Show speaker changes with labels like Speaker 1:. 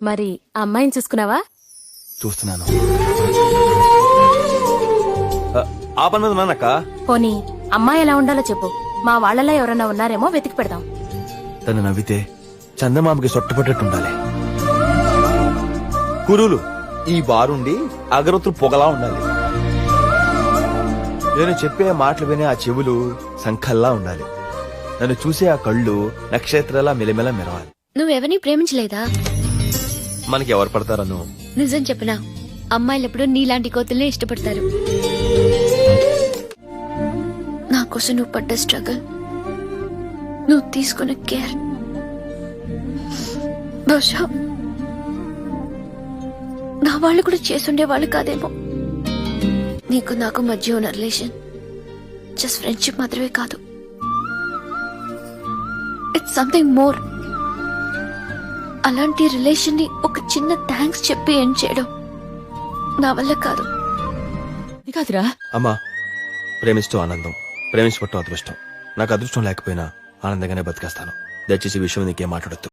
Speaker 1: మరి ఆ అమ్మాయిని చూసుకున్నావా?
Speaker 2: చూస్తున్నాను. ఆ పని మీద ఉన్నానక్క.
Speaker 1: పోనీ అమ్మాయి ఎలా ఉండాలో చెప్పు, మా వాళ్ళలో ఎవరన్నా ఉన్నారేమో వెతికి పెడదాం.
Speaker 2: తను నవ్వితే చందమామకి సొట్టపట్టేట్టుండాలి. కురులు ఈ బారుండి అగరొత్తులు పొగలా ఉండాలి. నేను చెప్పే మాటలు వినే ఆ చెవులు సంఖల్లా ఉండాలి. నన్ను చూసే ఆ కళ్ళు నక్షత్రాల మెలిమెల మెరవాలి.
Speaker 3: నువ్వెవరిని ప్రేమించలేదా?
Speaker 2: మనకి ఎవరు పడతారను?
Speaker 3: నిజం చెప్పనా, అమ్మాయిలు ఎప్పుడు నీలాంటి కోతుల్నే ఇష్టపడతారు. నా కోసం నువ్వు పడ్డ స్ట్రగుల్, నువ్వు తీసుకున్న కేర్, బహుశా నా వాళ్ళు కూడా చేసుండే వాళ్ళు కాదేమో. నీకు నాకు మధ్య ఉన్న రిలేషన్ జస్ట్ ఫ్రెండ్షిప్ మాత్రమే కాదు, ఇట్స్ సంథింగ్ మోర్. అలాంటి రిలేషన్ ని ఒక చిన్న థ్యాంక్స్ చెప్పి ఎండ్ చేయడం నా వల్ల కాదు.
Speaker 1: కాదురా
Speaker 2: అమ్మా, ప్రేమిస్తూ ఆనందం, ప్రేమించబట్టం అదృష్టం. నాకు అదృష్టం లేకపోయినా ఆనందంగానే బతికేస్తాను. దయచేసి ఈ విషయం నీకేం మాట్లాడొద్దు.